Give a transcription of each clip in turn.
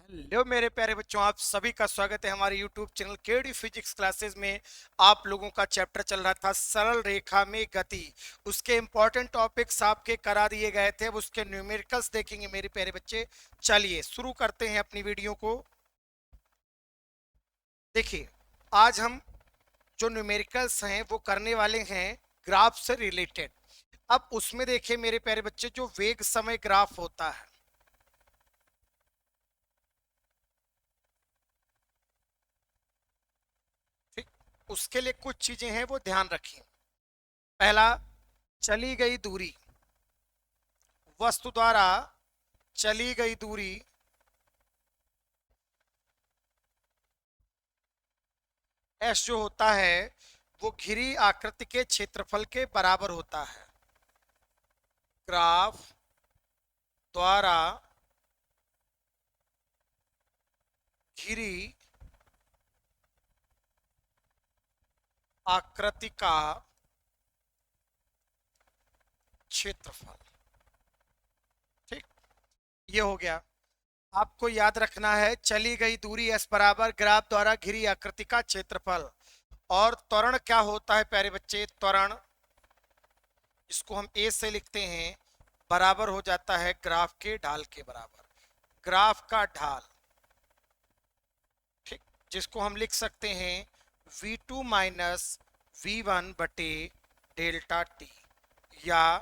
Hello मेरे प्यारे बच्चों, आप सभी का स्वागत है हमारे YouTube channel KD physics classes में। आप लोगों का चैप्टर चल रहा था सरल रेखा में गति। उसके इंपॉर्टेंट टॉपिक्स आपके करा दिए गए थे, अब उसके न्यूमेरिकल्स देखेंगे मेरे प्यारे बच्चे। चलिए शुरू करते हैं अपनी वीडियो को। देखिए, आज हम जो न्यूमेरिकल्स हैं वो करने वाले हैं ग्राफ से रिलेटेड। अब उसमें देखिए मेरे प्यारे बच्चे, जो वेग समय ग्राफ होता है, ठीक, उसके लिए कुछ चीजें हैं वो ध्यान रखिए। पहला, चली गई दूरी, वस्तु द्वारा चली गई दूरी एस जो होता है वो घिरी आकृति के क्षेत्रफल के बराबर होता है। ग्राफ द्वारा घिरी आकृति का क्षेत्रफल। ठीक, ये हो गया। आपको याद रखना है, चली गई दूरी एस बराबर ग्राफ द्वारा घिरी आकृति का क्षेत्रफल। और त्वरण क्या होता है प्यारे बच्चे? त्वरण, इसको हम ए से लिखते हैं, बराबर हो जाता है ग्राफ के ढाल के बराबर। ग्राफ का ढाल, ठीक, जिसको हम लिख सकते हैं V2 माइनस V1 बटे डेल्टा टी, या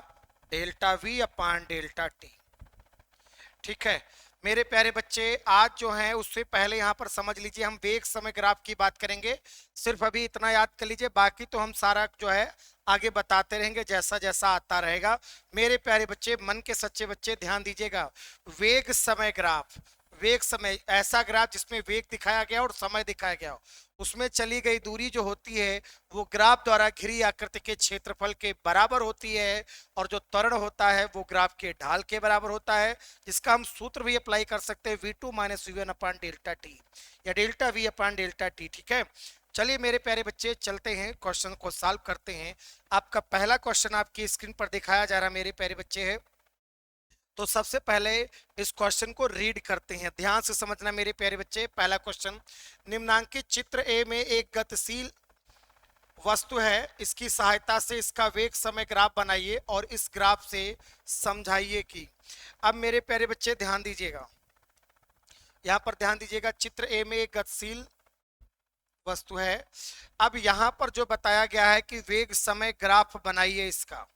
delta V upon delta t. ठीक है मेरे प्यारे बच्चे, आज जो है उससे पहले यहाँ पर समझ लीजिए, हम वेग समय ग्राफ की बात करेंगे। सिर्फ अभी इतना याद कर लीजिए, बाकी तो हम सारा जो है आगे बताते रहेंगे जैसा जैसा आता रहेगा। मेरे प्यारे बच्चे, मन के सच्चे बच्चे, ध्यान दीजिएगा। वेग समय ग्राफ, वेग समय ऐसा ग्राफ जिसमें वेग दिखाया गया और समय दिखाया गया हो, उसमें चली गई दूरी जो होती है वो ग्राफ द्वारा घिरी आकृति के क्षेत्रफल के बराबर होती है। और जो त्वरण होता है वो ग्राफ के ढाल के बराबर होता है, जिसका हम सूत्र भी अप्लाई कर सकते हैं, V2 minus V1 upon delta t, या delta V upon delta t. ठीक है, चलिए मेरे प्यारे बच्चे, चलते हैं क्वेश्चन को सॉल्व करते हैं। आपका पहला क्वेश्चन आपकी स्क्रीन पर दिखाया जा रहा मेरे प्यारे बच्चे है। तो सबसे पहले इस क्वेश्चन को रीड करते हैं, ध्यान से समझना मेरे प्यारे बच्चे। पहला क्वेश्चन, निम्नांकित चित्र ए में एक गतिशील वस्तु है, इसकी सहायता से इसका वेग समय ग्राफ बनाइए और इस ग्राफ से समझाइए कि। अब मेरे प्यारे बच्चे ध्यान दीजिएगा, यहाँ पर ध्यान दीजिएगा। चित्र ए में एक गतिशील वस्तु है। अब यहाँ पर जो बताया गया है कि वेग समय ग्राफ बनाइए, इसका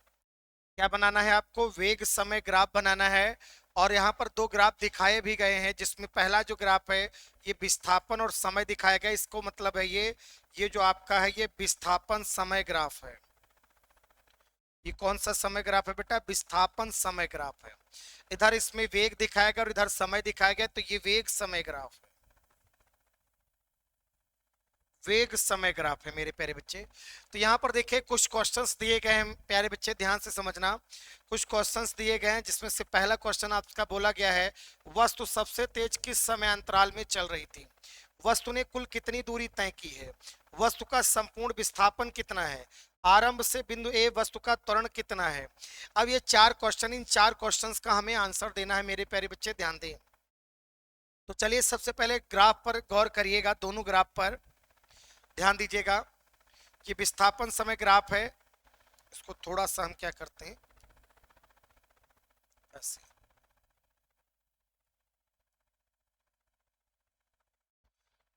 क्या बनाना है आपको? वेग समय ग्राफ बनाना है। और यहाँ पर दो ग्राफ दिखाए भी गए हैं, जिसमें पहला जो ग्राफ है ये विस्थापन और समय दिखाया गया, इसको मतलब है ये जो आपका है ये विस्थापन समय ग्राफ है। ये कौन सा समय ग्राफ है बेटा? विस्थापन समय ग्राफ है। इधर इसमें वेग दिखाया गया और इधर समय दिखाया गया, तो ये वेग समय ग्राफ है, वेग समय ग्राफ है मेरे प्यारे बच्चे। तो यहाँ पर देखिए कुछ क्वेश्चंस दिए गए हैं प्यारे बच्चे, ध्यान से समझना। कुछ क्वेश्चंस दिए गए हैं, जिसमें से पहला क्वेश्चन आपका बोला गया है, वस्तु सबसे तेज किस समय अंतराल में चल रही थी? वस्तु ने कुल कितनी दूरी तय की है? वस्तु का संपूर्ण विस्थापन कितना है? आरंभ से बिंदु ए वस्तु का त्वरण कितना है? अब ये चार क्वेश्चन, इन चार क्वेश्चंस का हमें आंसर देना है मेरे प्यारे बच्चे, ध्यान दें। तो चलिए सबसे पहले ग्राफ पर गौर करिएगा, दोनों ग्राफ पर ध्यान दीजिएगा। ये विस्थापन समय ग्राफ है, इसको थोड़ा सा हम क्या करते हैं ऐसे।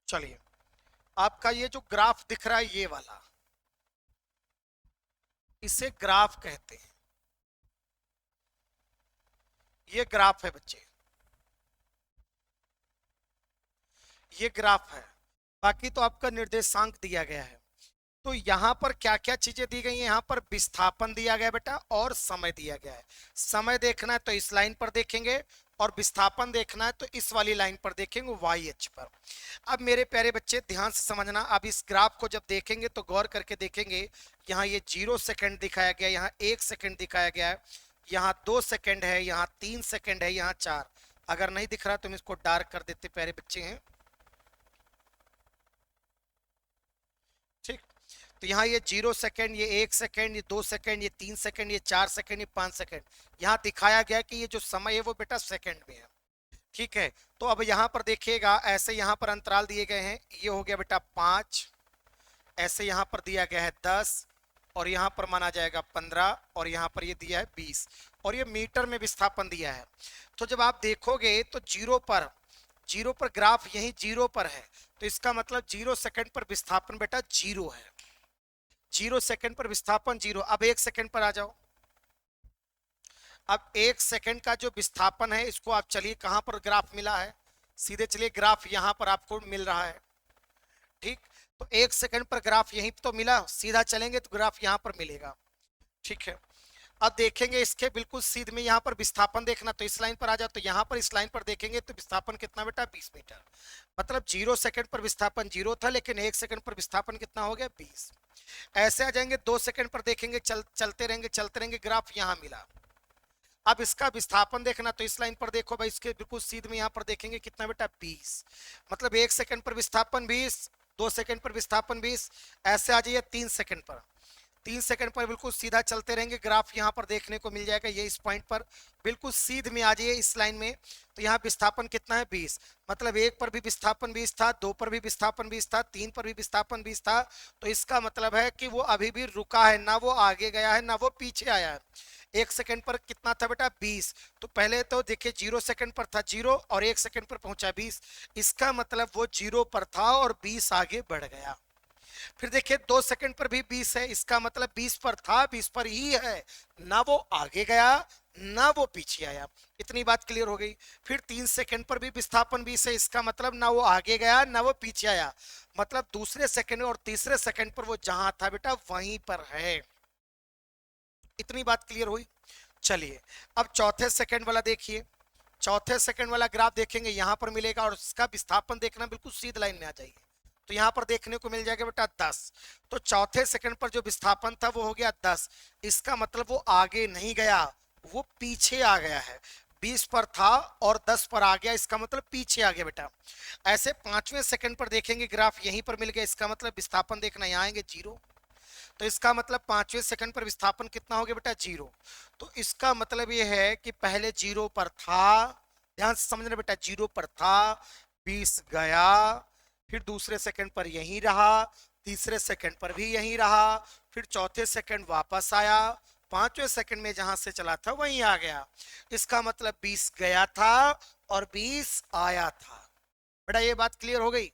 चलिए, आपका ये जो ग्राफ दिख रहा है ये वाला, इसे ग्राफ कहते हैं। ये ग्राफ है बच्चे, ये ग्राफ है। बाकी तो आपका निर्देशांक दिया गया है। तो यहाँ पर क्या क्या चीजें दी गई हैं? यहाँ पर विस्थापन दिया गया बेटा और समय दिया गया है। समय देखना है तो इस लाइन पर देखेंगे, और विस्थापन देखना है तो इस वाली लाइन पर देखेंगे, वाई अक्ष पर। अब मेरे प्यारे बच्चे ध्यान से समझना, अब इस ग्राफ को जब देखेंगे तो गौर करके देखेंगे। यहाँ ये 0 सेकंड दिखाया गया, यहाँ 1 सेकंड दिखाया गया है, यहाँ 2 सेकंड है, यहाँ 3 सेकंड है, यहाँ 4। अगर नहीं दिख रहा तो हम इसको डार्क कर देते प्यारे बच्चे हैं। ठीक, तो यहाँ ये 0 सेकंड, ये 1 सेकंड, ये 2 सेकंड, ये 3 सेकंड, ये 4 सेकंड, ये 5 सेकंड। यहाँ दिखाया गया कि ये जो समय है वो बेटा सेकंड में है। ठीक है, तो अब यहां पर देखिएगा, ऐसे यहां पर अंतराल दिए गए हैं, ये हो गया बेटा 5, ऐसे यहां पर दिया गया है 10, और यहां पर माना जाएगा 15, और यहां पर ये दिया है 20, और ये मीटर में विस्थापन दिया है। तो जब आप देखोगे तो जीरो पर ग्राफ यही जीरो पर है, तो इसका मतलब 0 सेकंड पर विस्थापन बेटा जीरो है। 0 सेकंड पर विस्थापन जीरो। अब 1 सेकंड पर आ जाओ। अब 1 सेकंड का जो विस्थापन है, इसको आप चलिए कहां पर ग्राफ मिला है, सीधे चलिए ग्राफ यहां पर आपको मिल रहा है। ठीक, तो 1 सेकंड पर ग्राफ यहीं तो मिला, सीधा चलेंगे तो ग्राफ यहां पर मिलेगा। ठीक है, अब देखेंगे इसके बिल्कुल सीधे में, यहां पर विस्थापन देखना, तो इस लाइन पर आ जाओ, तो यहां पर इस लाइन पर देखेंगे तो विस्थापन कितना बेटा 20 मीटर। मतलब 0 सेकंड पर विस्थापन जीरो था, लेकिन 1 सेकंड पर विस्थापन कितना हो गया 20। ऐसे आ जाएंगे, 2 सेकंड पर देखेंगे, चलते रहेंगे, ग्राफ यहां मिला। अब इसका विस्थापन देखना, तो इस लाइन पर देखो भाई, इसके बिल्कुल सीध में यहां पर देखेंगे कितना बेटा 20। मतलब 1 सेकंड पर विस्थापन 20, 2 सेकंड पर विस्थापन 20। ऐसे आ जाइए 3 सेकंड पर, 3 सेकंड पर बिल्कुल सीधा चलते रहेंगे, ग्राफ यहां पर देखने को मिल जाएगा, ये इस पॉइंट पर बिल्कुल सीध में आ जाइए इस लाइन में। तो यहाँ विस्थापन कितना है 20, मतलब 1 पर भी विस्थापन 20 था, 2 पर भी विस्थापन 20 था, 3 पर भी विस्थापन 20 था। तो इसका मतलब है कि वो अभी भी रुका है, ना वो आगे गया है ना वो पीछे आया है। 1 सेकंड पर कितना था बेटा 20। तो पहले तो देखिए 0 सेकंड पर था जीरो, और 1 सेकंड पर पहुंचा 20। इसका मतलब वो जीरो पर था और 20 आगे बढ़ गया। फिर देखिए 2 सेकंड पर भी 20 है, इसका मतलब 20 पर था, 20 पर ही है, ना वो आगे गया ना वो पीछे आया। इतनी बात क्लियर हो गई। फिर 3 सेकंड पर भी विस्थापन 20 है, इसका मतलब ना वो आगे गया ना वो पीछे आया, मतलब दूसरे सेकंड और तीसरे सेकंड पर वो जहां था बेटा वहीं पर है। इतनी बात क्लियर हुई। चलिए अब चौथे सेकंड वाला देखिए, चौथे सेकंड वाला ग्राफ देखेंगे, यहां पर मिलेगा, और उसका विस्थापन देखना, बिल्कुल सीधी लाइन में आ जाइए, तो यहां पर देखने को मिल जाएगा बेटा 10। तो चौथे सेकंड पर जो विस्थापन था वो हो गया 10। इसका मतलब वो आगे नहीं गया, वो पीछे आ गया है। 20 पर था और 10 पर आ गया, इसका मतलब पीछे आ गया बेटा। ऐसे 5वें सेकंड पर देखेंगे, ग्राफ यहीं पर मिल गया, इसका मतलब विस्थापन देखना, यहाँ आएंगे जीरो, तो इसका मतलब 5वें सेकंड पर विस्थापन कितना हो गया बेटा जीरो। तो इसका मतलब ये है कि पहले जीरो पर था, ध्यान से समझना बेटा, जीरो पर था, 20 गया, फिर दूसरे सेकंड पर यहीं रहा, तीसरे सेकंड पर भी यहीं रहा, फिर चौथे सेकंड वापस आया, 5वें सेकंड में जहां से चला था वहीं आ गया। इसका मतलब 20 गया था और 20 आया था। बेटा ये बात क्लियर हो गई,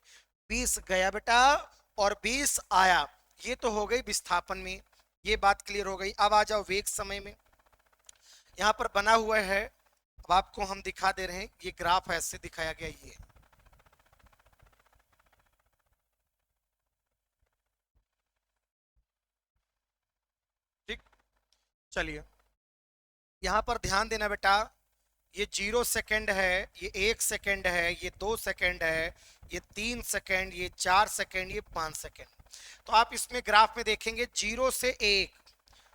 20 गया बेटा और 20 आया। ये तो हो गई विस्थापन में, ये बात क्लियर हो गई। अब आ जाओ वेग समय में, यहाँ पर बना हुआ है, अब आपको हम दिखा दे रहे हैं, ये ग्राफ ऐसे दिखाया गया, ये ठीक। चलिए यहाँ पर ध्यान देना बेटा, ये 0 सेकंड है, ये 1 सेकंड है, ये 2 सेकंड है, ये 3 सेकंड, ये 4 सेकंड, ये 5 सेकंड। तो आप इसमें ग्राफ में देखेंगे 0 से 1,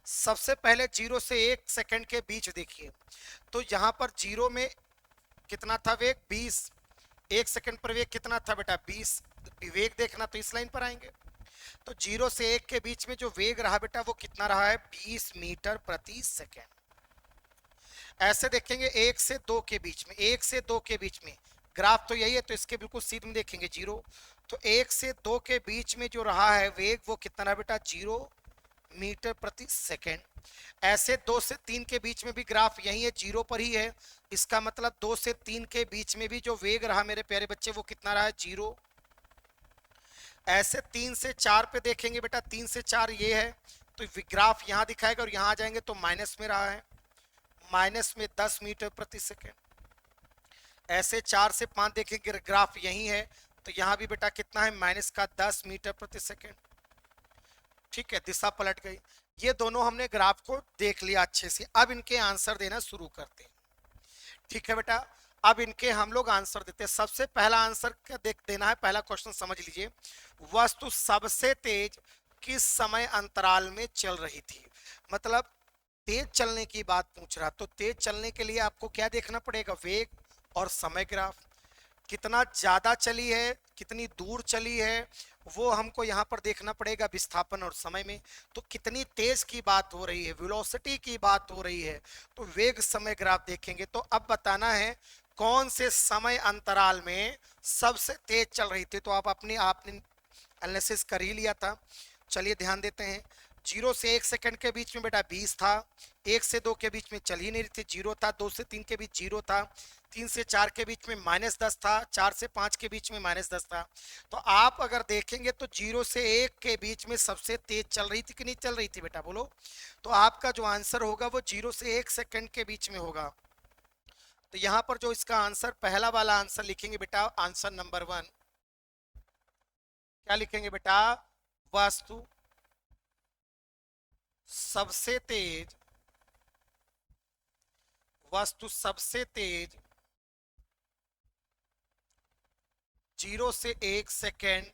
सबसे पहले 0 से 1 सेकंड के बीच देखिए, तो यहाँ पर जीरो में कितना था वेग 20, 1 सेकंड पर वेग कितना था बेटा 20। वेग देखना तो इस लाइन पर आएंगे, तो 0 से 1 के बीच में जो वेग रहा बेटा वो कितना रहा है 20 मीटर प्रति सेकंड। ऐसे देखेंगे 1 से 2 के बीच में, 1 से 2 के बीच में ग्राफ तो यही है, तो इसके बिल्कुल सीध में देखेंगे जीरो, तो 1 से 2 के बीच में जो रहा है वेग वो कितना रहा बेटा 0 मीटर प्रति सेकंड। ऐसे 2 से 3 के बीच में भी ग्राफ यही है, जीरो पर ही है, इसका मतलब 2 से 3 के बीच में भी जो वेग रहा मेरे प्यारे बच्चे वो कितना रहा है जीरो। ऐसे 3 से 4 पे देखेंगे बेटा, 3 से 4 ये है, तो ग्राफ यहाँ दिखाएगा, और यहाँ आ जाएंगे तो माइनस में रहा है, माइनस में 10 मीटर प्रति सेकेंड। ऐसे 4 से 5 देखेंगे ग्राफ यही है, तो यहाँ भी बेटा कितना है माइनस का 10 मीटर प्रति सेकेंड। ठीक है, दिशा पलट गई। ये दोनों हमने ग्राफ को देख लिया अच्छे से, अब इनके आंसर देना शुरू करते हैं। ठीक है बेटा, अब इनके हम लोग आंसर देते हैं। सबसे पहला आंसर क्या देना है, पहला क्वेश्चन समझ लीजिए, वस्तु सबसे तेज किस समय अंतराल में चल रही थी। मतलब तेज चलने की बात पूछ रहा, तो तेज चलने के लिए आपको क्या देखना पड़ेगा, वेग और समय ग्राफ, कितना ज्यादा चली है कितनी दूर चली है वो हमको यहाँ पर देखना पड़ेगा विस्थापन और समय में। तो कितनी तेज की बात हो रही है, वेलोसिटी की बात हो रही है, तो वेग समय ग्राफ देखेंगे। तो अब बताना है कौन से समय अंतराल में सबसे तेज चल रही थी। तो आप अपने आपने एनालिसिस कर ही लिया था। चलिए ध्यान देते हैं। 0 से 1 सेकंड के बीच में बेटा 20 था, 1 से 2 के बीच में चल ही नहीं रही थी, 0 था, 2 से 3 के बीच 0 था, 3 से 4 के बीच में -10 था, 4 से 5 के बीच में -10 था। तो आप अगर देखेंगे तो 0 से 1 के बीच में सबसे तेज चल रही थी कि नहीं चल रही थी बेटा, बोलो। तो आपका जो आंसर होगा वो 0 से 1 सेकंड के बीच में होगा। तो यहां पर जो इसका आंसर पहला वाला आंसर लिखेंगे बेटा, आंसर नंबर 1 क्या लिखेंगे बेटा, वस्तु सबसे तेज, वस्तु सबसे तेज 0 से 1 सेकेंड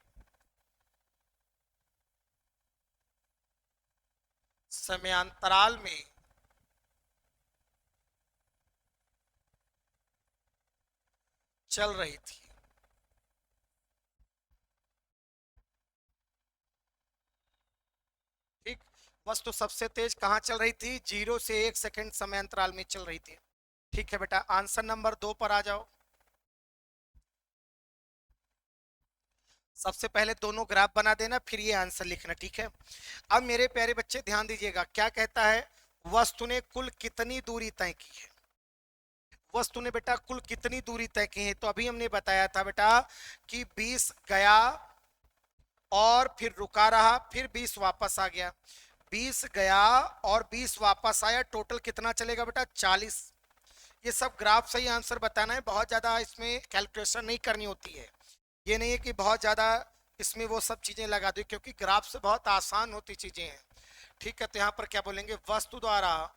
समयांतराल में चल रही थी। ठीक, वस्तु सबसे तेज कहां चल रही थी, 0 से 1 सेकेंड समयांतराल में चल रही थी। ठीक है बेटा, आंसर नंबर 2 पर आ जाओ। सबसे पहले दोनों ग्राफ बना देना, फिर ये आंसर लिखना, ठीक है। अब मेरे प्यारे बच्चे ध्यान दीजिएगा, क्या कहता है, वस्तु ने कुल कितनी दूरी तय की है। वस्तु ने बेटा कुल कितनी दूरी तय की है। तो अभी हमने बताया था बेटा कि 20 गया और फिर रुका रहा, फिर 20 वापस आ गया, 20 गया और 20 वापस आया, टोटल कितना चलेगा बेटा, 40। ये सब ग्राफ से ही आंसर बताना है, बहुत ज्यादा इसमें कैलकुलेशन नहीं करनी होती है। ये नहीं है कि बहुत ज्यादा इसमें वो सब चीजें लगा दी, क्योंकि ग्राफ से बहुत आसान होती चीजें हैं। ठीक है, तो यहाँ पर क्या बोलेंगे, वस्तु द्वारा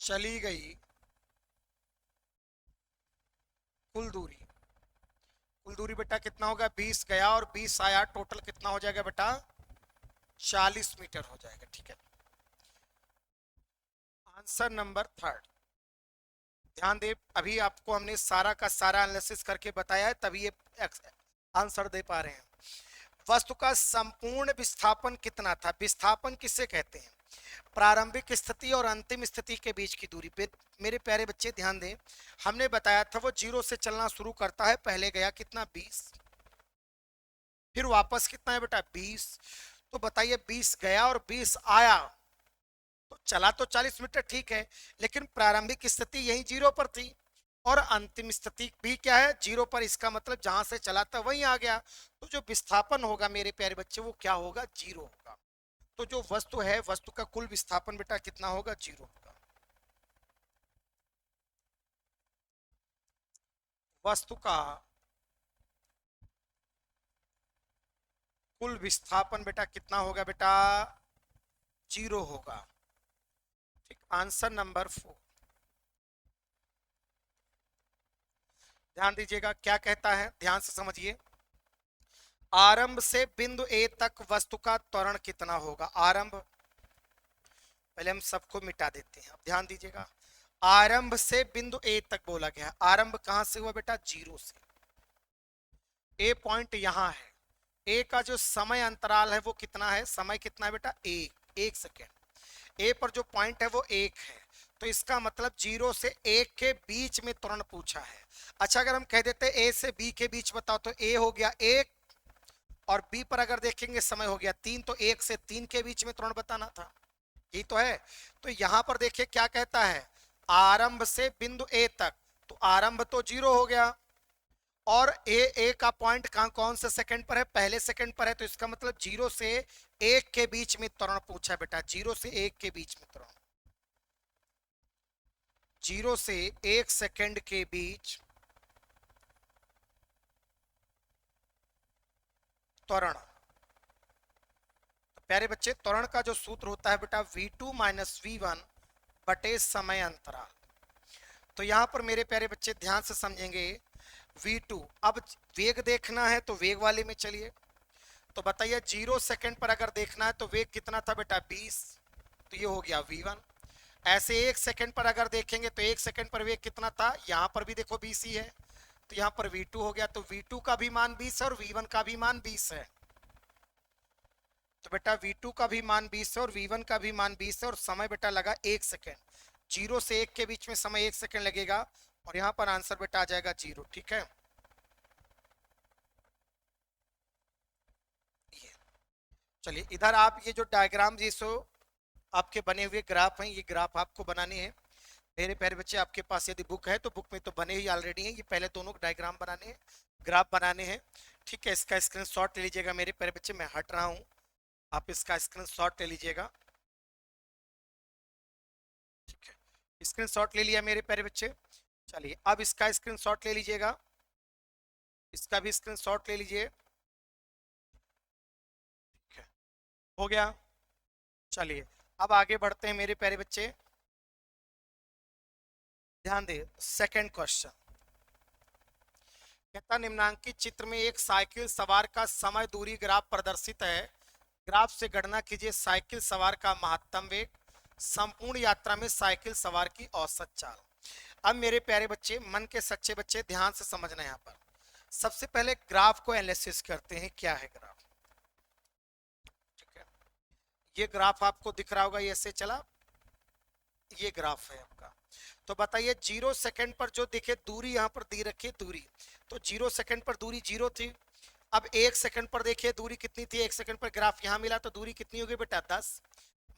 चली गई कुल दूरी। कुल दूरी बेटा कितना होगा, 20 गया और 20 आया, टोटल कितना हो जाएगा बेटा, 40 मीटर हो जाएगा। ठीक है, आंसर नंबर 3। ध्यान दे, अभी आपको हमने सारा का सारा एनालिसिस करके बताया है, तभी ये आंसर दे पा रहे हैं। वस्तु का संपूर्ण विस्थापन कितना था। विस्थापन किसे कहते हैं, प्रारंभिक स्थिति और अंतिम स्थिति के बीच की दूरी पे। मेरे प्यारे बच्चे ध्यान दें, हमने बताया था वो 0 से चलना शुरू करता है, पहले गया कितना 20, फिर वापस कितना है बेटा 20। तो बताइए 20 गया और 20 आया, तो चला तो 40 मीटर ठीक है, लेकिन प्रारंभिक स्थिति यही 0 पर थी और अंतिम स्थिति भी क्या है 0 पर। इसका मतलब जहां से चला था वहीं आ गया। तो जो विस्थापन होगा मेरे प्यारे बच्चे वो क्या होगा, 0 होगा। तो जो वस्तु है, वस्तु का कुल विस्थापन बेटा कितना होगा, 0 होगा। वस्तु का कुल विस्थापन बेटा कितना होगा बेटा, 0 होगा। ठीक, आंसर नंबर 4। ध्यान दीजिएगा क्या कहता है, ध्यान से समझिए। आरंभ से बिंदु ए तक वस्तु का त्वरण कितना होगा। आरंभ, पहले हम सबको मिटा देते हैं, अब ध्यान दीजिएगा। आरंभ से बिंदु ए तक बोला गया, आरंभ कहां से हुआ बेटा, 0 से। ए पॉइंट यहां है, ए का जो समय अंतराल है वो कितना है, समय कितना है बेटा, 1 सेकेंड। ए पर जो पॉइंट है वो 1 है, तो इसका मतलब 0 से 1 के बीच में त्वरण पूछा है। अच्छा, अगर हम कह देते ए से बी के बीच बताओ, तो ए हो गया 1 और बी पर अगर देखेंगे समय हो गया 3, तो 1 से 3 के बीच में त्वरण बताना था, यही तो है। तो यहां पर देखिए क्या कहता है, आरंभ से बिंदु ए तक, तो आरंभ तो 0 हो गया और ए का पॉइंट कहां, कौन से सेकंड पर है, पहले सेकंड पर है, तो इसका मतलब 0 से 1 के बीच में त्वरण पूछा है बेटा, 0 से 1 के बीच में त्वरण, 0 से 1 सेकंड के बीच त्वरण। तो प्यारे बच्चे, त्वरण का जो सूत्र होता है बेटा v2 माइनस v1 बटे समय अंतराल। तो यहां पर मेरे प्यारे बच्चे ध्यान से समझेंगे, v2, अब वेग देखना है तो वेग वाले में चलिए। तो बताइए 0 सेकंड पर अगर देखना है तो वेग कितना था बेटा 20, तो ये हो गया v1। ऐसे 1 सेकंड पर अगर देखेंगे तो 1 सेकंड पर वेग कितना था, यहां पर भी देखो 20 ही है, तो यहां पर v2 हो गया, तो v2 का भी मान 20 है और v1 का भी मान 20 है। तो बेटा v2 का भी मान 20 है और v1 का भी मान 20 है और समय बेटा लगा 1 सेकेंड। 0 से 1 के बीच में समय 1 सेकेंड लगेगा और यहाँ पर आंसर बेटा आ जाएगा 0। ठीक है, ये चलिए इधर आप ये जो डायग्राम जैसे आपके बने हुए ग्राफ हैं, ये ग्राफ आपको बनाने हैं मेरे प्यारे बच्चे। आपके पास यदि बुक है तो बुक में तो बने ही ऑलरेडी हैं, ये पहले दोनों डायग्राम बनाने हैं, ग्राफ बनाने हैं। ठीक है, इसका स्क्रीनशॉट ले लीजिएगा मेरे प्यारे बच्चे, मैं हट रहा हूँ, आप इसका स्क्रीनशॉट ले लीजिएगा। ठीक है, स्क्रीनशॉट ले लिया मेरे प्यारे बच्चे। चलिए अब इसका स्क्रीनशॉट ले लीजिएगा, इसका भी स्क्रीनशॉट ले लीजिए। ठीक है, हो गया। चलिए अब आगे बढ़ते हैं मेरे प्यारे बच्चे, ध्यान दे। सेकंड क्वेश्चन कहता निम्नांकित चित्र में एक साइकिल सवार का समय दूरी ग्राफ प्रदर्शित है। ग्राफ से गणना कीजिए साइकिल सवार का महत्तम वेग, संपूर्ण यात्रा में साइकिल सवार की औसत चाल। अब मेरे प्यारे बच्चे, मन के सच्चे बच्चे, ध्यान से समझना। यहाँ पर सबसे पहले ग्राफ को एनालिसिस करते हैं, क्या है ग्राफ। ठीक है, ये ग्राफ आपको दिख रहा होगा, ये ऐसे चला, ये ग्राफ है आपका। तो बताइए 0 सेकंड पर जो दिखे दूरी यहाँ पर दी रखी दूरी, तो 0 सेकंड पर दूरी 0 थी। अब 1 सेकंड पर देखिए दूरी कितनी थी, 1 सेकंड पर ग्राफ यहाँ मिला तो दूरी कितनी होगी बेटा 10।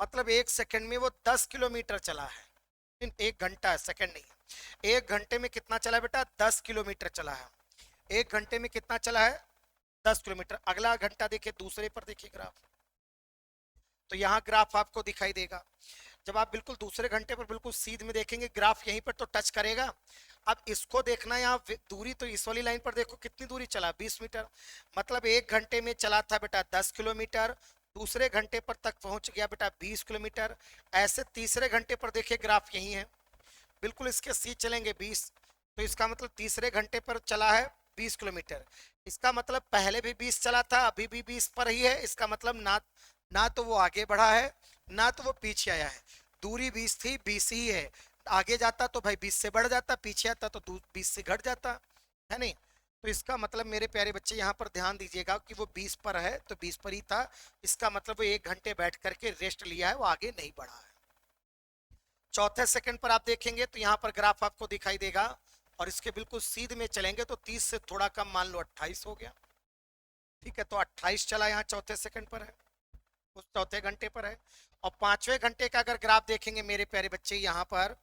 मतलब 1 सेकंड में वो 10 किलोमीटर चला है। 1 घंटा, सेकंड नहीं, 1 घंटे में कितना चला बेटा 10 किलोमीटर चला है। 1 घंटे में कितना चला है 10 किलोमीटर। अगला घंटा देखिए, दूसरे पर देखिए ग्राफ, तो यहाँ ग्राफ आपको दिखाई देगा। जब आप बिल्कुल दूसरे घंटे पर बिल्कुल सीध में देखेंगे ग्राफ यहीं पर तो टच करेगा। अब इसको देखना है यहाँ दूरी, तो इस वाली लाइन पर देखो कितनी दूरी चला 20 मीटर। मतलब 1 घंटे में चला था बेटा 10 किलोमीटर, दूसरे घंटे पर तक पहुंच गया बेटा 20 किलोमीटर। ऐसे तीसरे घंटे पर देखिए ग्राफ यही है, बिल्कुल इसके सीध चलेंगे 20, तो इसका मतलब तीसरे घंटे पर चला है 20 किलोमीटर। इसका मतलब पहले भी 20 चला था, अभी भी 20 पर ही है। इसका मतलब ना ना तो वो आगे बढ़ा है ना तो वो पीछे आया है। दूरी 20 थी, 20 ही है। आगे जाता तो भाई 20 से बढ़ जाता, पीछे आता तो 20 से घट जाता, है नहीं। तो इसका मतलब मेरे प्यारे बच्चे यहाँ पर ध्यान दीजिएगा कि वो 20 पर है तो 20 पर ही था। इसका मतलब वो 1 घंटे बैठ करके रेस्ट लिया है, वो आगे नहीं बढ़ा है। चौथे सेकंड पर आप देखेंगे तो यहाँ पर ग्राफ आपको दिखाई देगा और इसके बिल्कुल सीध में चलेंगे तो 30 से थोड़ा कम, मान लो 28 हो गया। ठीक है, तो 28 चला, यहाँ चौथे सेकंड पर है, उस चौथे घंटे पर है। और पांचवें घंटे का अगर ग्राफ देखेंगे मेरे प्यारे बच्चे, यहाँ पर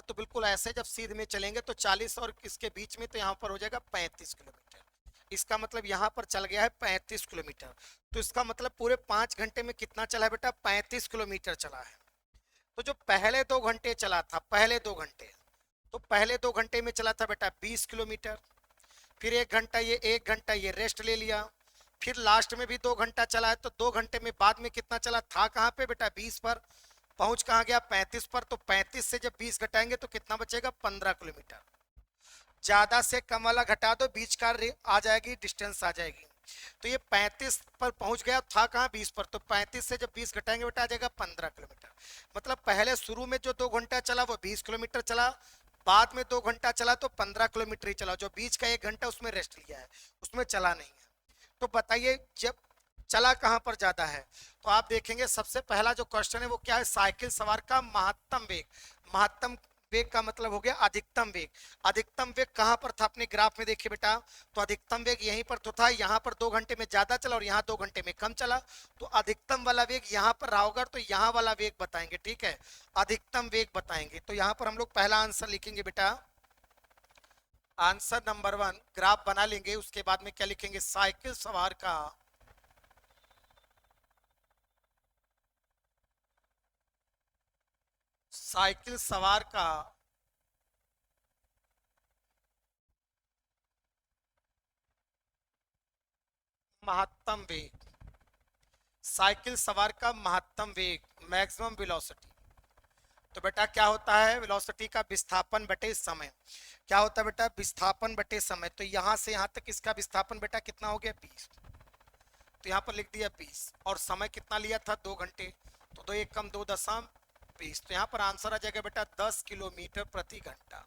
तो बिल्कुल ऐसे जब सीध में चलेंगे तो 40 और इसके बीच में तो यहाँ पर हो जाएगा 35 किलोमीटर। इसका मतलब यहाँ पर चल गया है 35 किलोमीटर। तो इसका मतलब पूरे 5 घंटे में कितना चला है बेटा 35 किलोमीटर चला है। तो जो पहले 2 घंटे चला था, पहले 2 घंटे, तो पहले 2 घंटे में चला था बेटा 20 किलोमीटर। फिर 1 घंटा ये, 1 घंटा ये रेस्ट ले लिया। फिर लास्ट में भी 2 घंटा चला है, तो 2 घंटे में बाद में कितना चला था कहाँ पे बेटा 20 पर, पहुंच कहाँ गया 35 पर। तो 35 से जब 20 घटाएंगे तो कितना बचेगा 15 किलोमीटर। ज्यादा से कम वाला घटा दो, बीच का आ जाएगी, डिस्टेंस आ जाएगी। तो ये 35 पर पहुंच गया, था कहाँ 20 पर, तो 35 से जब 20 घटाएंगे बेटा आ जाएगा 15 किलोमीटर। मतलब पहले शुरू में जो 2 घंटा चला वो 20 किलोमीटर चला, बाद में 2 घंटा चला तो 15 किलोमीटर ही चला। जो बीच का 1 घंटा उसमें रेस्ट लिया है, उसमें चला नहीं है। तो बताइए जब चला कहां पर ज्यादा है, तो आप देखेंगे सबसे पहला जो क्वेश्चन है वो क्या है, साइकिल सवार का महत्तम वेग। महत्तम वेग का मतलब हो गया अधिकतम वेग। अधिकतम वेग कहां पर था अपने ग्राफ में देखिए बेटा, तो अधिकतम वेग यहीं पर तो था। यहाँ पर 2 घंटे में ज्यादा चला और यहाँ 2 घंटे में कम चला, तो अधिकतम वाला वेग यहाँ पर रहा होगा, तो यहाँ वाला वेग बताएंगे। ठीक है, अधिकतम वेग बताएंगे। तो यहाँ पर हम लोग पहला आंसर लिखेंगे बेटा, आंसर नंबर 1 ग्राफ बना लेंगे। उसके बाद में क्या लिखेंगे, साइकिल सवार का साइकिल सवार का महत्तम वेग। साइकिल सवार का महत्तम वेग, मैक्सिमम वेलोसिटी। तो बेटा क्या होता है, वेलोसिटी का विस्थापन बटे समय। क्या होता है बेटा, विस्थापन बटे समय। तो यहां से यहां तक इसका विस्थापन बेटा कितना हो गया 20, तो यहाँ पर लिख दिया 20। और समय कितना लिया था 2 घंटे, तो 2 1 कम 2 दशम 20। तो यहाँ पर आंसर आ जाएगा बेटा 10 किलोमीटर प्रति घंटा,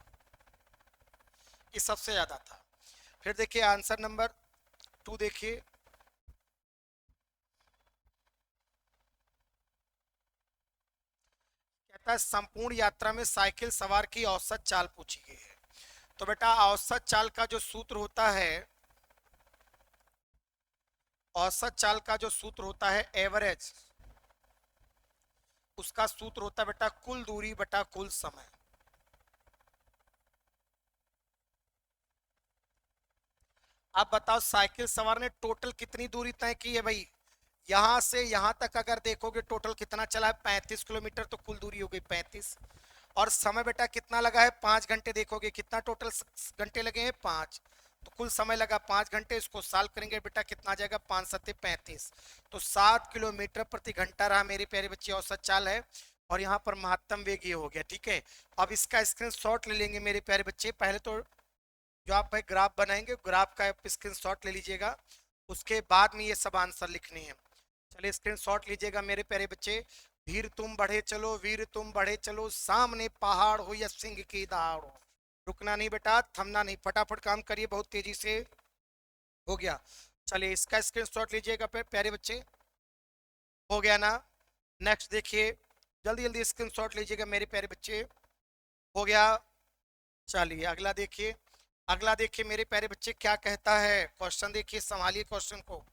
ये सबसे ज्यादा था। फिर देखिए आंसर नंबर 2 देखिए, कहता है संपूर्ण यात्रा में साइकिल सवार की औसत चाल पूछी गई है। तो बेटा औसत चाल का जो सूत्र होता है, औसत चाल का जो सूत्र होता है एवरेज, उसका सूत्र होता है बेटा कुल दूरी बटा कुल समय। अब बताओ साइकिल सवार ने टोटल कितनी दूरी तय की है भाई, यहां से यहां तक अगर देखोगे टोटल कितना चला है 35 किलोमीटर, तो कुल दूरी हो गई 35। और समय बेटा कितना लगा है 5 घंटे, देखोगे कितना टोटल घंटे लगे हैं 5, तो कुल समय लगा 5 घंटे। इसको साल करेंगे बेटा कितना आ जाएगा 5 सत्ते 35, तो 7 किलोमीटर प्रति घंटा रहा मेरे प्यारे बच्चे औसत चाल है। और यहाँ पर महत्तम वेग ये हो गया, ठीक है। अब इसका स्क्रीनशॉट ले लेंगे मेरे प्यारे बच्चे, पहले तो जो आप भाई ग्राफ बनाएंगे ग्राफ का स्क्रीनशॉट ले लीजिएगा, उसके बाद में ये सब आंसर लिखने हैं। चलिए स्क्रीनशॉट लीजिएगा मेरे प्यारे बच्चे। वीर तुम बढ़े चलो, वीर तुम बढ़े चलो, सामने पहाड़ हो या सिंह की दहाड़ हो, रुकना नहीं बेटा, थमना नहीं, फटाफट काम करिए बहुत तेजी से। हो गया, चलिए इसका स्क्रीनशॉट लीजिएगा प्यारे बच्चे, हो गया ना। नेक्स्ट देखिए, जल्दी जल्दी स्क्रीनशॉट लीजिएगा मेरे प्यारे बच्चे, हो गया। चलिए अगला देखिए, अगला देखिए मेरे प्यारे बच्चे क्या कहता है क्वेश्चन, देखिए संभालिए क्वेश्चन को।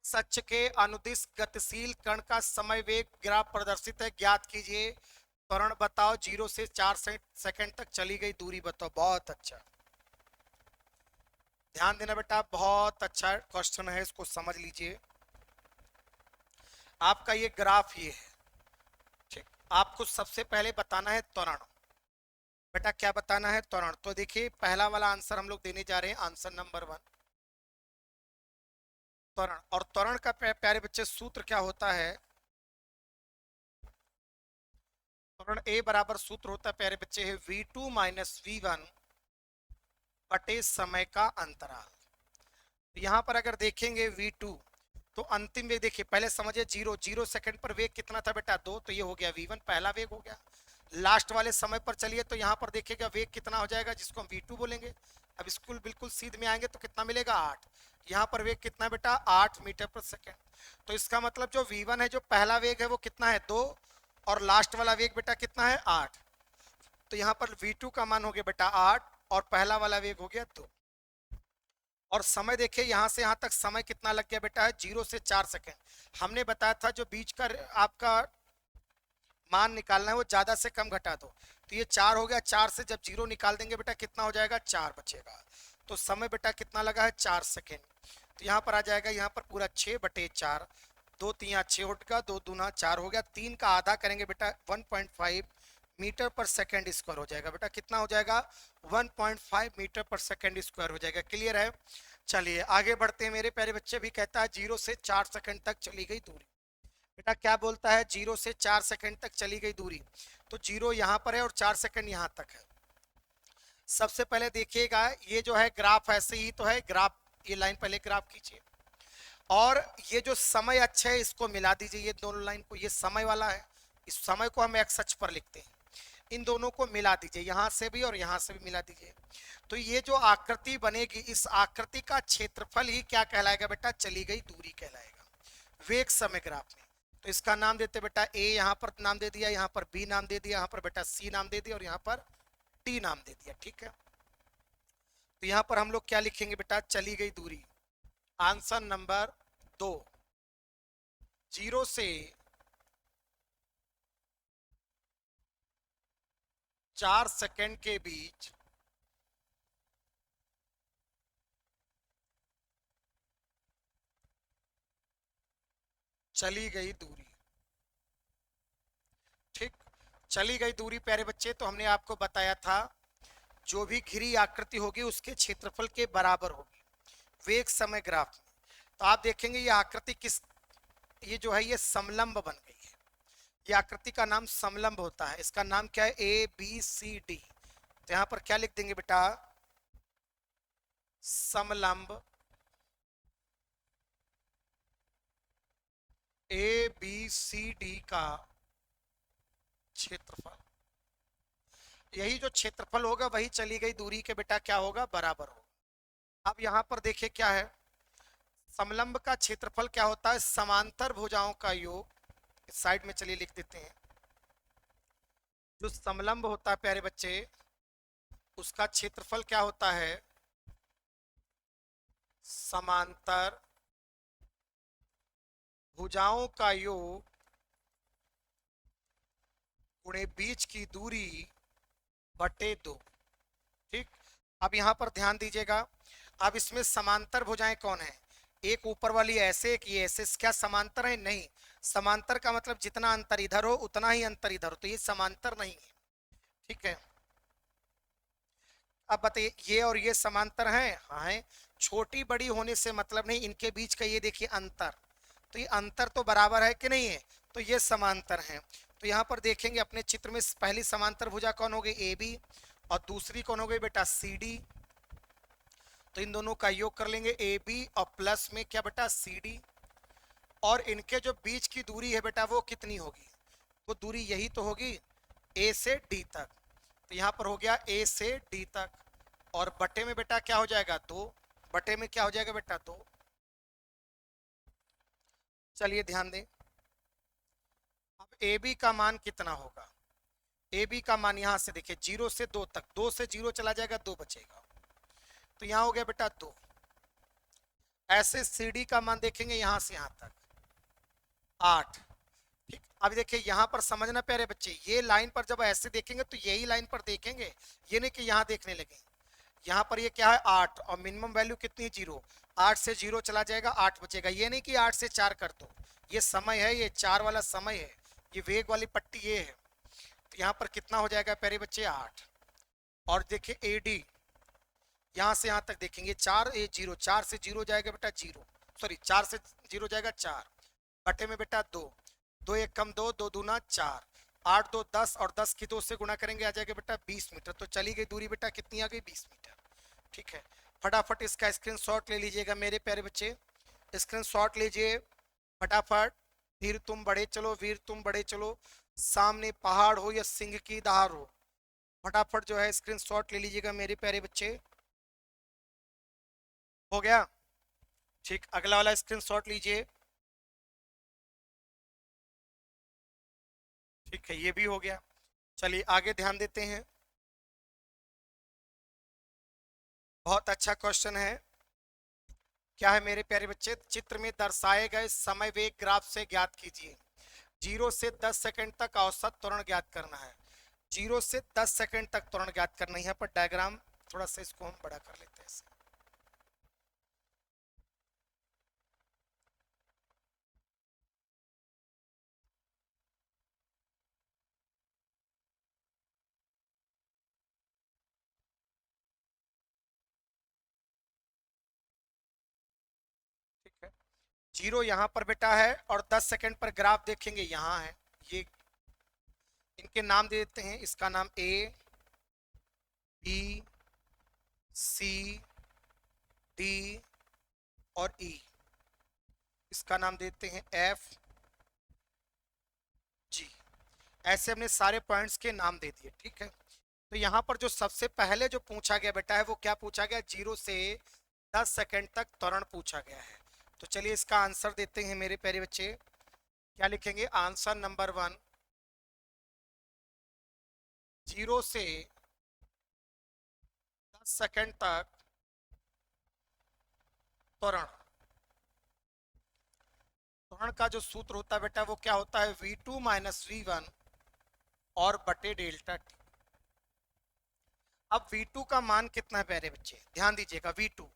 अक्ष के अनुदिश गतिशील कण का समय वेग ग्राफ प्रदर्शित है, ज्ञात कीजिए। त्वरण बताओ, 0 से 4 सेकंड तक चली गई दूरी बताओ। बहुत अच्छा, ध्यान देना बेटा, बहुत अच्छा क्वेश्चन है, इसको समझ लीजिए। आपका ये ग्राफ ये है, ठीक। आपको सबसे पहले बताना है त्वरण, बेटा क्या बताना है त्वरण। तो देखिए पहला वाला आंसर हम लोग देने जा रहे हैं, आंसर नंबर 1 त्वरण। और त्वरण का प्यारे बच्चे सूत्र क्या होता है, त्वरण ए बराबर सूत्र होता है प्यारे बच्चे है v2 माइनस v1 बटे समय का अंतराल। यहां पर अगर देखेंगे v2, तो अंतिम वेग देखिए, पहले समझिए 0 सेकंड पर वेग कितना था बेटा 2, तो ये हो गया v1 पहला वेग हो गया। लास्ट वाले समय पर चलिए तो यहाँ पर देखिएगा वेग कितना हो जाएगा, जिसको हम v2 बोलेंगे। अब स्कूल बिल्कुल सीध में आएंगे तो कितना मिलेगा 8, यहाँ पर वेग कितना बेटा 8 मीटर पर सेकेंड। तो इसका मतलब जो v1 है, जो पहला वेग है वो कितना है 2, और लास्ट वाला वेग बेटा कितना है 8। तो यहाँ पर v2 का मान हो गया बेटा 8 और पहला वाला वेग हो गया 2। और समय देखिए यहाँ से यहाँ तक समय कितना लग गया बेटा है 0 से 4 सेकेंड। हमने बताया था जो बीच का आपका मान निकालना है वो ज्यादा से कम घटा दो, तो ये 4 हो गया, 4 से जब 0 निकाल देंगे बेटा कितना हो जाएगा 4 बचेगा। तो समय बेटा कितना लगा है 4 सेकेंड। तो यहाँ पर आ जाएगा, यहाँ पर पूरा 6/4, 2 3 6 होगा, 2 दूना 4 हो गया, 3 का आधा करेंगे बेटा 1.5 मीटर पर सेकेंड स्क्वायर हो जाएगा बेटा, कितना हो जाएगा 1.5 मीटर पर सेकेंड स्क्वायर हो जाएगा। क्लियर है, चलिए आगे बढ़ते हैं मेरे प्यारे बच्चे। भी कहता है 0 से 4 सेकेंड तक चली गई दूरी, बेटा क्या बोलता है 0 से 4 सेकंड तक चली गई दूरी। तो 0 यहाँ पर है और 4 सेकंड यहाँ तक है। सबसे पहले देखिएगा ये जो है ग्राफ ऐसे ही तो है, ग्राफ ये लाइन पहले ग्राफ कीजिए, और ये जो समय अक्ष है इसको मिला दीजिए, ये दोनों लाइन को, ये समय वाला है, इस समय को हम एक्स अक्ष पर लिखते हैं, इन दोनों को मिला दीजिए, यहाँ से भी और यहाँ से भी मिला दीजिए। तो ये जो आकृति बनेगी, इस आकृति का क्षेत्रफल ही क्या कहलाएगा बेटा चली गई दूरी कहलाएगा, वेग समय ग्राफ में। तो इसका नाम देते बेटा ए, यहाँ पर नाम दे दिया, यहाँ पर बी नाम दे दिया, यहाँ पर बेटा सी नाम दे दिया और यहाँ पर टी नाम दे दिया, ठीक है। तो यहाँ पर हम लोग क्या लिखेंगे बेटा चली गई दूरी, आंसर नंबर 2, 0 से 4 सेकंड के बीच चली गई दूरी, ठीक। चली गई दूरी प्यारे बच्चे, तो हमने आपको बताया था जो भी घिरी आकृति होगी उसके क्षेत्रफल के बराबर होगी वेग समय ग्राफ में। तो आप देखेंगे ये आकृति किस, ये जो है ये समलंब बन गई है, ये आकृति का नाम समलंब होता है, इसका नाम क्या है ए बी सी डी। तो यहाँ पर क्या लिख देंगे बेटा समलंब ए बी सी डी का क्षेत्रफल, यही जो क्षेत्रफल होगा वही चली गई दूरी के बेटा क्या होगा बराबर होगा। अब यहाँ पर देखिए क्या है, समलंब का क्षेत्रफल क्या होता है समांतर भुजाओं का योग, इस साइड में चलिए लिख देते हैं, जो समलंब होता है प्यारे बच्चे, उसका क्षेत्रफल क्या होता है? समांतर भुजाओं का योग गुणे बीच की दूरी बटे 2। ठीक। अब यहां पर ध्यान दीजिएगा। अब इसमें समांतर भुजाएं कौन है? एक ऊपर वाली ऐसे, एक ये ऐसे, क्या समांतर है? नहीं। समांतर का मतलब जितना अंतर इधर हो उतना ही अंतर इधर हो, तो ये समांतर नहीं है। ठीक है। अब बताइए, ये और ये समांतर हैं? हाँ है। छोटी बड़ी होने से मतलब नहीं, इनके बीच का ये देखिए अंतर, तो ये अंतर तो बराबर है कि नहीं है, तो ये समांतर है। तो यहाँ पर देखेंगे अपने चित्र में पहली समांतर भुजा कौन हो गई? A B. और दूसरी कौन हो गई बेटा? C D. तो इन दोनों का योग कर लेंगे, ए बी और प्लस में क्या बेटा? C D. और इनके जो बीच की दूरी है बेटा वो कितनी होगी? वो दूरी यही तो होगी, ए से डी तक। तो यहाँ पर हो गया ए से डी तक। और बटे में बेटा क्या हो जाएगा? 2। बटे में क्या हो जाएगा बेटा? 2। चलिए ध्यान दें। अब ए बी का मान कितना होगा? ए बी का मान यहां से देखिए 0 से 2 तक, 2 से 0 चला जाएगा, 2 बचेगा, तो यहां हो गया बेटा 2। ऐसे सी डी का मान देखेंगे यहां से यहां तक 8। ठीक। अब देखिए यहां पर समझना प्यारे बच्चे, ये लाइन पर जब ऐसे देखेंगे तो यही लाइन पर देखेंगे, ये नहीं कि यहां देखने लगे। यहाँ पर ये क्या है? 8, और मिनिमम वैल्यू कितनी है? 0। 8 से 0 चला जाएगा, 8 बचेगा। ये नहीं कि 8 से 4 कर दो, ये समय है, ये 4 वाला समय है, ये वेग वाली पट्टी ये है। तो यहाँ पर कितना हो जाएगा प्यारे बच्चे? 8। और देखिए ए डी, यहाँ से यहाँ तक देखेंगे 4, ये 0, 4 से 0 जाएगा बेटा 0, सॉरी 4 से 0 जाएगा 4। बटे में बेटा 2, 2 एक कम 2, 2 दूना 4, 8 2 10, और 10 की 2 से गुणा करेंगे आ जाएगा बेटा 20 मीटर। तो चली गई दूरी बेटा कितनी आ गई? 20 मीटर। ठीक है। फटाफट इसका स्क्रीनशॉट ले लीजिएगा मेरे प्यारे बच्चे, स्क्रीनशॉट लीजिए फटाफट। वीर तुम बढ़े चलो, वीर तुम बढ़े चलो, सामने पहाड़ हो या सिंह की दहाड़ हो, फटाफट जो है स्क्रीनशॉट ले लीजिएगा मेरे प्यारे बच्चे। हो गया? ठीक, अगला वाला स्क्रीनशॉट लीजिए। ठीक है, ये भी हो गया। चलिए आगे ध्यान देते हैं। बहुत अच्छा क्वेश्चन है। क्या है मेरे प्यारे बच्चे? चित्र में दर्शाए गए समय वेग ग्राफ से ज्ञात कीजिए। 0 से 10 सेकंड तक औसत त्वरण ज्ञात करना है। 0 से 10 सेकंड तक त्वरण ज्ञात करना है। यहाँ पर डायग्राम थोड़ा सा इसको हम बड़ा कर लेते हैं इसे। ठीक है। 0 यहाँ पर बेटा है, और 10 सेकंड पर ग्राफ देखेंगे यहाँ है। ये इनके नाम दे देते हैं, इसका नाम ए बी सी डी और ई, इसका नाम देते हैं एफ जी। ऐसे हमने सारे पॉइंट्स के नाम दे दिए। ठीक है। तो यहाँ पर जो सबसे पहले जो पूछा गया बेटा है वो क्या पूछा गया? 0 से 10 सेकंड तक त्वरण पूछा गया है। तो चलिए इसका आंसर देते हैं मेरे प्यारे बच्चे। क्या लिखेंगे? आंसर नंबर 1, 0 से 10 सेकंड तक त्वरण। त्वरण का जो सूत्र होता है बेटा वो क्या होता है? v2 माइनस v1 और बटे डेल्टा टी। अब v2 का मान कितना है प्यारे बच्चे? ध्यान दीजिएगा v2।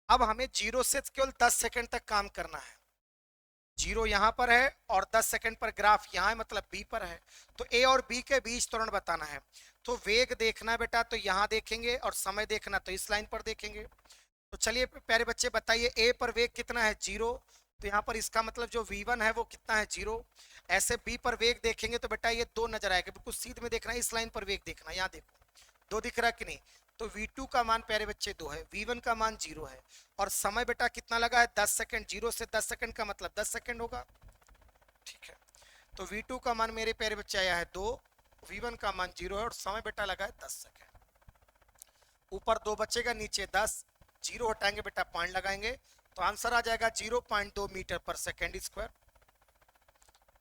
अब हमें 0 से केवल 10 सेकंड तक काम करना है। 0 यहाँ पर है और 10 सेकंड पर ग्राफ यहाँ है, मतलब b पर है। तो a और b के बीच त्वरण बताना है। तो वेग देखना बेटा तो यहाँ देखेंगे, और समय देखना तो इस लाइन पर देखेंगे। तो चलिए प्यारे बच्चे बताइए, a पर वेग कितना है? 0। तो यहाँ पर इसका मतलब जो v1 है वो कितना है? 0। ऐसे b पर वेग देखेंगे तो बेटा ये 2 नजर आएगा, बिल्कुल सीध में देखना है, इस लाइन पर वेग देखना, यहाँ देखो 2 दिख रहा है कि नहीं? तो v2 का मान प्यारे बच्चे 2 है, v1 का मान 0 है, और समय बेटा कितना लगा है? 10 सेकंड। 0 से 10 सेकंड का मतलब 10 सेकंड होगा। ठीक है। तो v2 का मान मेरे प्यारे बच्चे आया है 2, v1 का मान 0 है, और समय बेटा लगा है 10 सेकंड। ऊपर 2 बचेगा, नीचे 10, 0 हटाएंगे बेटा पॉइंट लगाएंगे, तो आंसर आ जाएगा 0.2 मीटर पर सेकेंड स्क्वायर।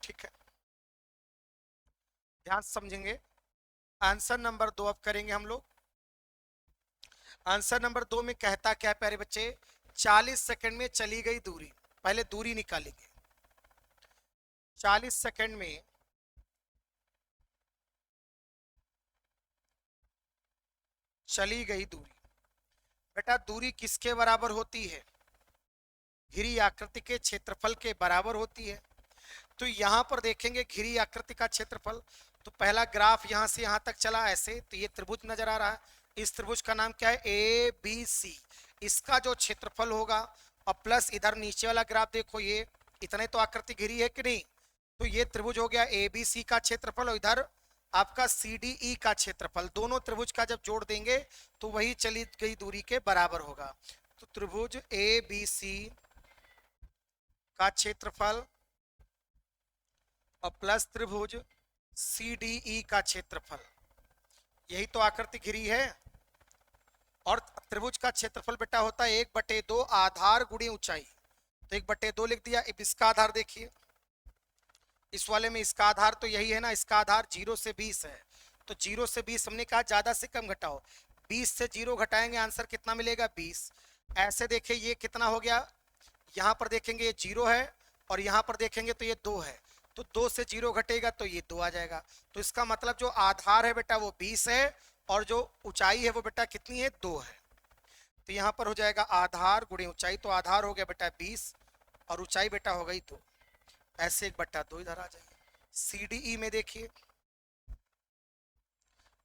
ठीक है, ध्यान समझेंगे। आंसर नंबर 2 अब करेंगे हम लोग। आंसर नंबर 2 में कहता क्या है प्यारे बच्चे, 40 सेकंड में चली गई दूरी। पहले दूरी निकालेंगे। 40 सेकंड में चली गई दूरी। बेटा दूरी किसके बराबर होती है? घिरी आकृति के क्षेत्रफल के बराबर होती है। तो यहां पर देखेंगे घिरी आकृति का क्षेत्रफल, तो पहला ग्राफ यहां से यहां तक चला ऐसे, तो ये त्रिभुज नजर आ रहा है। इस त्रिभुज का नाम क्या है? A B C. इसका जो क्षेत्रफल होगा, और प्लस इधर नीचे वाला ग्राफ देखो, ये इतने तो आकृति घिरी है कि नहीं, तो ये त्रिभुज हो गया ए बी सी का क्षेत्रफल, और इधर आपका सी डी ई का क्षेत्रफल। दोनों त्रिभुज का जब जोड़ देंगे तो वही चली गई दूरी के बराबर होगा। तो त्रिभुज ए बी सी का क्षेत्रफल और प्लस त्रिभुज सी डी ई का क्षेत्रफल, यही तो आकृति घिरी है। और त्रिभुज का क्षेत्रफल बेटा होता है 1/2 आधार गुणे ऊंचाई। तो 1/2 लिख दिया। अब इसका आधार देखिए, इस वाले में इसका आधार तो यही है ना, इसका आधार 0 से 20 है। तो 0 से 20 हमने कहा ज्यादा से कम घटाओ, 20 से 0 घटाएंगे आंसर कितना मिलेगा? 20। ऐसे देखिए ये कितना हो गया, यहाँ पर देखेंगे ये 0 है, और यहाँ पर देखेंगे तो ये 2 है। तो 2 से 0 घटेगा तो ये 2 आ जाएगा। तो इसका मतलब जो आधार है बेटा वो 20 है, और जो ऊंचाई है वो बेटा कितनी है? 2 है। तो यहाँ पर हो जाएगा आधार गुणे ऊंचाई। तो आधार हो गया बेटा 20, और ऊंचाई बेटा हो गई 2। ऐसे 1/2 इधर आ जाइए। सी डी ई में देखिए,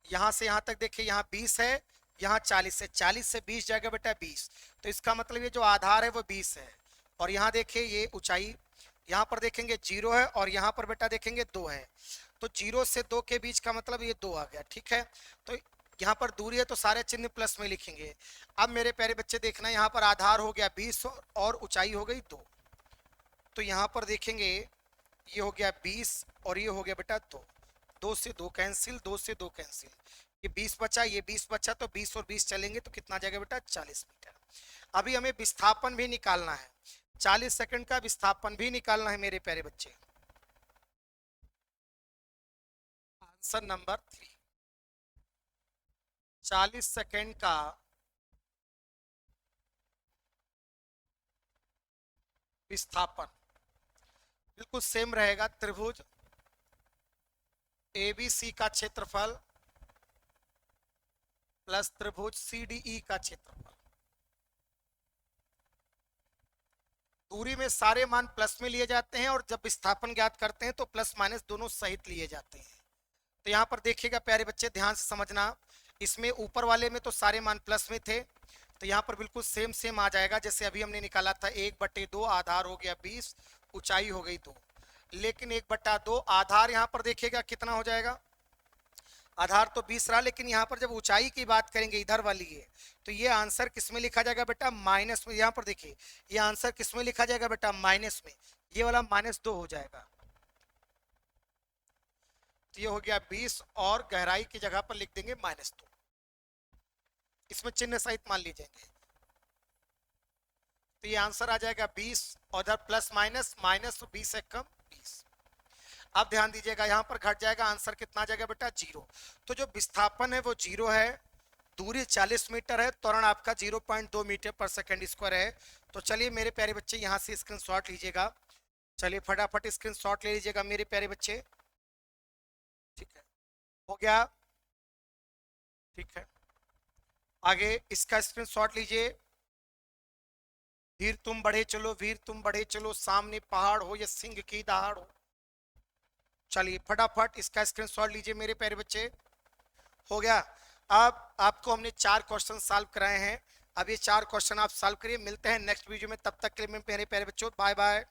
यहां से यहां तक देखिए, यहाँ 20 है, यहाँ 40 है, 40 से 20 जाएगा बेटा 20। तो इसका मतलब ये जो आधार है वो 20 है। और यहाँ देखिए ये ऊंचाई, यहाँ पर देखेंगे 0 है, और यहाँ पर बेटा देखेंगे 2 है। तो 0 से 2 के बीच का मतलब ये 2 आ गया। ठीक है, तो यहाँ पर दूरी है तो सारे चिन्ह प्लस में लिखेंगे। अब मेरे प्यारे बच्चे देखना, यहाँ पर आधार हो गया 20 और ऊंचाई हो गई 2। तो यहाँ पर देखेंगे ये हो गया 20 और ये हो गया बेटा 2। 2 से 2 कैंसिल, 2 से 2 कैंसिल, ये 20 बचा, ये 20 बचा, तो 20 और 20 चलेंगे तो कितना जाएगा बेटा? 40 मीटर। अभी हमें विस्थापन भी निकालना है, 40 सेकंड का विस्थापन भी निकालना है मेरे प्यारे बच्चे। आंसर नंबर 3, 40 सेकंड का विस्थापन बिल्कुल सेम रहेगा। त्रिभुज एबीसी का क्षेत्रफल प्लस त्रिभुज सीडीई का क्षेत्रफल। दूरी में सारे मान प्लस में लिए जाते हैं, और जब विस्थापन ज्ञात करते हैं तो प्लस माइनस दोनों सहित लिए जाते हैं। तो यहाँ पर देखिएगा प्यारे बच्चे, ध्यान से समझना, इसमें ऊपर वाले में तो सारे मान प्लस में थे, तो यहाँ पर बिल्कुल सेम सेम आ जाएगा जैसे अभी हमने निकाला था। 1/2 आधार हो गया 20, ऊंचाई हो गई 2। लेकिन 1/2 आधार यहाँ पर देखिएगा कितना हो जाएगा? आधार तो 20 रहा, लेकिन यहाँ पर जब ऊंचाई की बात करेंगे इधर वाली है, तो ये आंसर किसमें लिखा जाएगा बेटा? माइनस में। यहाँ पर देखिए ये आंसर किसमें लिखा जाएगा बेटा? माइनस में। ये वाला -2 हो जाएगा। तो ये हो गया 20, और गहराई की जगह पर लिख देंगे -2, इसमें चिन्ह सहित मान लीजिएंगे। तो ये आंसर आ जाएगा 20, और इधर प्लस माइनस, माइनस तो 20 से कम 20। अब ध्यान दीजिएगा यहाँ पर घट जाएगा, आंसर कितना आ जाएगा बेटा? 0। तो जो विस्थापन है वो 0 है, दूरी 40 मीटर है, त्वरण आपका 0.2 मीटर पर सेकंड स्क्वायर है। तो चलिए मेरे प्यारे बच्चे यहाँ से स्क्रीनशॉट लीजिएगा। चलिए फटाफट स्क्रीनशॉट ले लीजिएगा मेरे प्यारे बच्चे। ठीक है, हो गया? ठीक है, आगे इसका स्क्रीनशॉट लीजिए। वीर तुम बढ़े चलो, वीर तुम बढ़े चलो, सामने पहाड़ हो या सिंह की दहाड़ हो। चलिए फटाफट इसका स्क्रीनशॉट लीजिए मेरे प्यारे बच्चे। हो गया? अब आपको हमने 4 क्वेश्चन सॉल्व कराए हैं। अब ये 4 क्वेश्चन आप सॉल्व करिए। मिलते हैं नेक्स्ट वीडियो में, तब तक के लिए मेरे प्यारे बच्चों बाय बाय।